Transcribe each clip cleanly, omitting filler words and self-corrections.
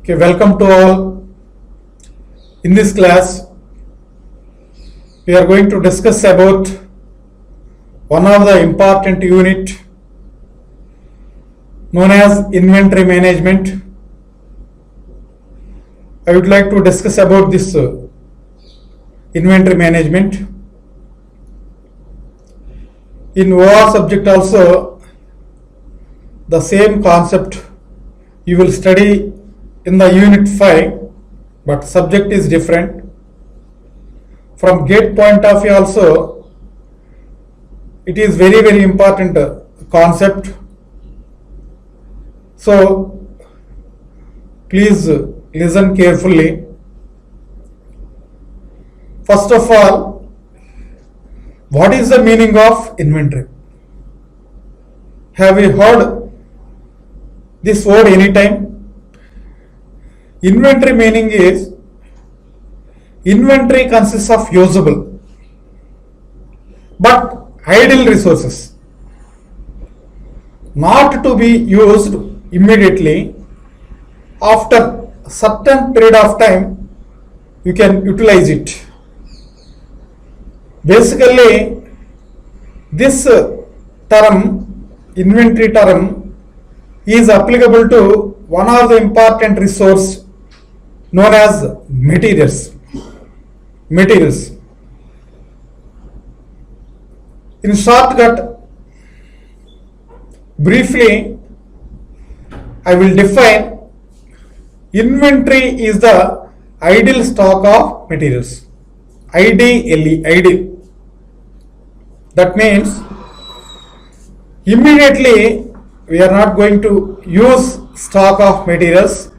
Okay, welcome to all. In this class, we are going to discuss about one of the important unit known as inventory management. I would like to discuss about this inventory management. In OR subject also, the same concept you will study in the unit 5, but subject is different. From GATE point of view also, it is very important concept. So please listen carefully. First of all, what is the meaning of inventory? Have you heard this word anytime? Inventory meaning is, inventory consists of usable but idle resources, not to be used immediately. After a certain period of time, you can utilize it. Basically, this term, inventory term, is applicable to one of the important resource known as materials. In shortcut, briefly, I will define inventory is the idle stock of materials. Idle. That means immediately we are not going to use stock of materials.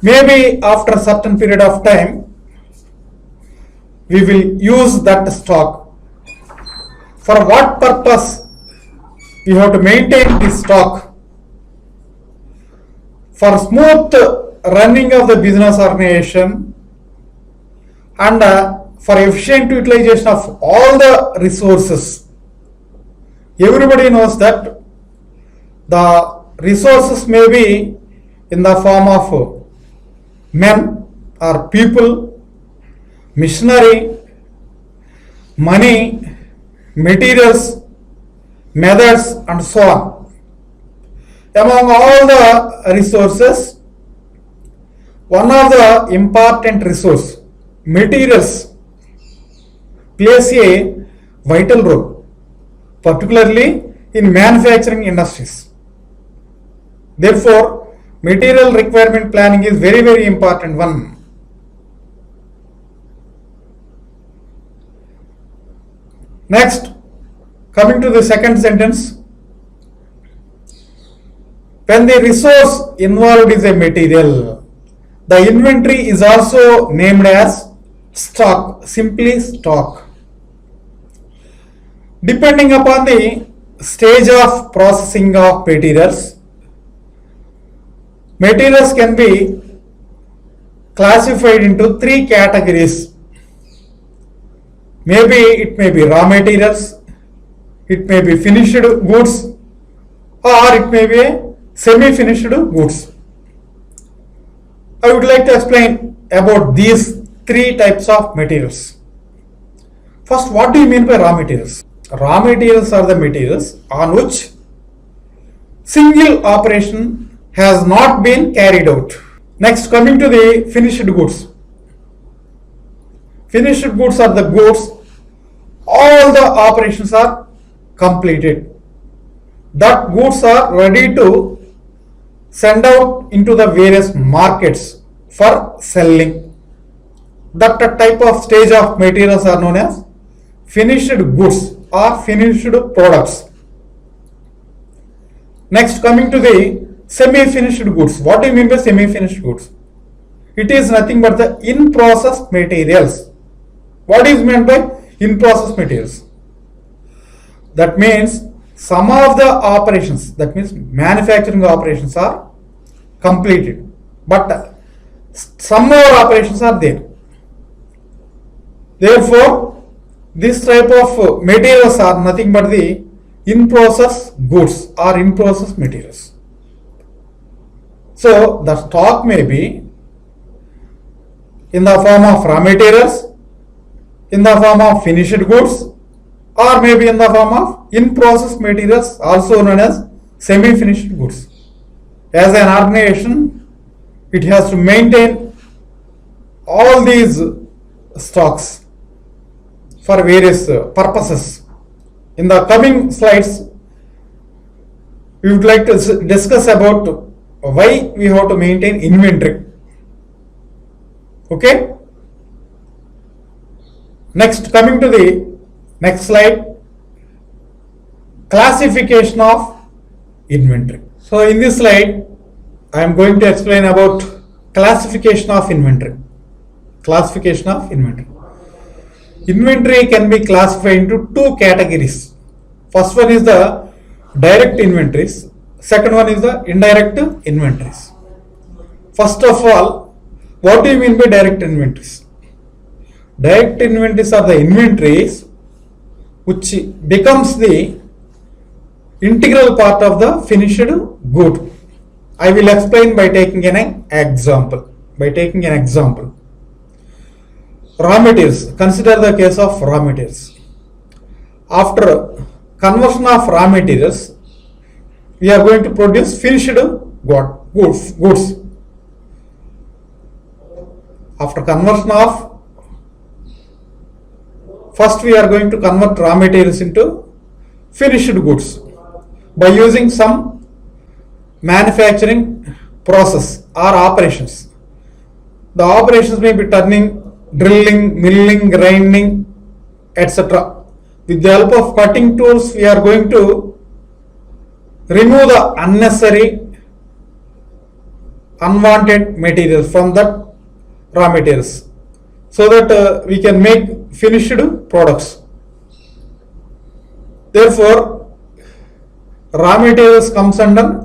Maybe after a certain period of time, we will use that stock. For what purpose we have to maintain this stock? For smooth running of the business organization and for efficient utilization of all the resources. Everybody knows that the resources may be in the form of men or people, machinery, money, materials, methods, and so on. Among all the resources, one of the important resource, materials, plays a vital role, particularly in manufacturing industries. Therefore, material requirement planning is very important one. Next, coming to the second sentence, when the resource involved is a material, the inventory is also named as stock, simply stock. Depending upon the stage of processing of materials can be classified into three categories. Maybe it may be raw materials, it may be finished goods, or it may be semi-finished goods. I would like to explain about these three types of materials. First, what do you mean by raw materials? Raw materials are the materials on which single operation has not been carried out. Next, coming to the finished goods. Finished goods are the goods, all the operations are completed. That goods are ready to send out into the various markets for selling. That type of stage of materials are known as finished goods or finished products. Next, coming to the semi-finished goods. What do you mean by semi-finished goods? It is nothing but the in-process materials. What is meant by in-process materials? That means some of the operations, that means manufacturing operations, are completed, but some more operations are there. Therefore, this type of materials are nothing but the in-process goods or in-process materials. So the stock may be in the form of raw materials, in the form of finished goods, or maybe in the form of in-process materials, also known as semi-finished goods. As an organization, it has to maintain all these stocks for various purposes. In the coming slides, we would like to discuss about why we have to maintain inventory. Okay. Next, coming to the next slide, classification of inventory. So in this slide, I am going to explain about classification of inventory. Classification of inventory. Inventory can be classified into two categories. First one is the direct inventories. Second one is the indirect inventories. First of all, what do you mean by direct inventories? Direct inventories are the inventories which becomes the integral part of the finished good. I will explain by taking an example. Raw materials. Consider the case of raw materials. After conversion of raw materials, we are going to produce finished goods. After conversion of, first we are going to convert raw materials into finished goods by using some manufacturing process or operations. The operations may be turning, drilling, milling, grinding, etc. With the help of cutting tools, we are going to remove the unnecessary, unwanted materials from that raw materials, so that we can make finished products. Therefore, raw materials comes under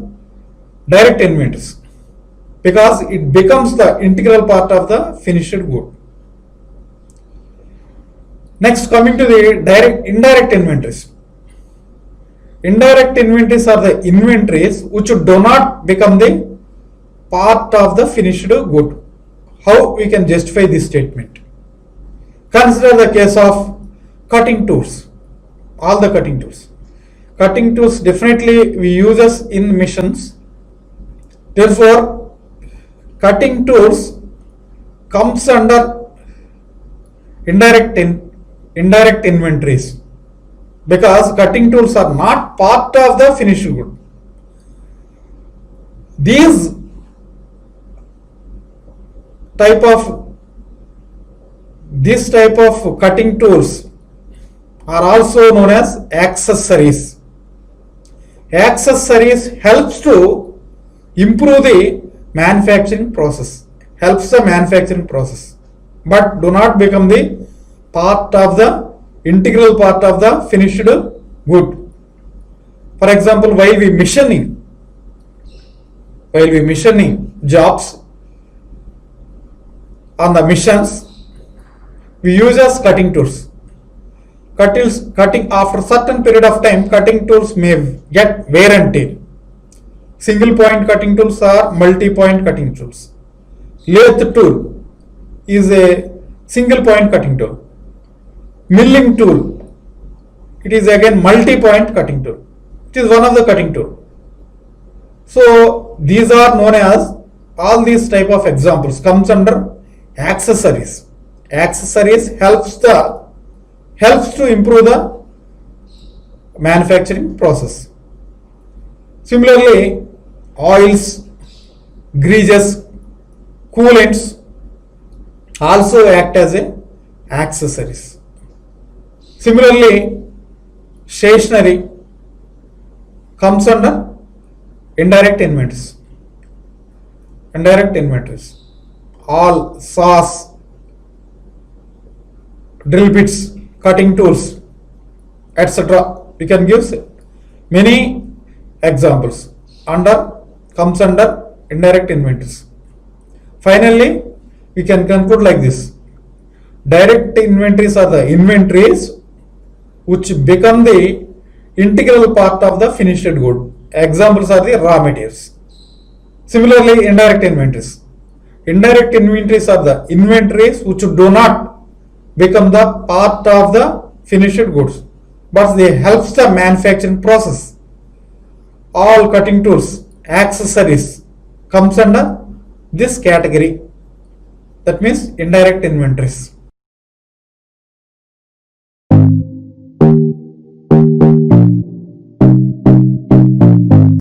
direct inventories because it becomes the integral part of the finished good. Next, coming to the indirect inventories. Indirect inventories are the inventories which do not become the part of the finished good. How we can justify this statement? Consider the case of cutting tools. All the cutting tools. Cutting tools definitely we use in machines. Therefore, cutting tools comes under indirect inventories because cutting tools are not part of the finished good. These type of cutting tools are also known as accessories. Accessories helps to improve the manufacturing process, but do not become the integral part of the finished good. For example, while we machining jobs on the machines, we use as cutting tools. Cutting after certain period of time, cutting tools may get wear and tear. Single point cutting tools are multi-point cutting tools. Lathe tool is a single point cutting tool. Milling tool, it is again multi-point cutting tool. It is one of the cutting tool. So these are known as, all these type of examples comes under accessories. Accessories helps to improve the manufacturing process. Similarly, oils, greases, coolants also act as accessories. Similarly, stationery comes under indirect inventories. All saws, drill bits, cutting tools, etc. We can give many examples. Comes under indirect inventories. Finally, we can conclude like this. Direct inventories are the inventories which become the integral part of the finished good. Examples are the raw materials. Similarly, indirect inventories. Indirect inventories are the inventories which do not become the part of the finished goods, but they helps the manufacturing process. All cutting tools, accessories comes under this category. That means indirect inventories.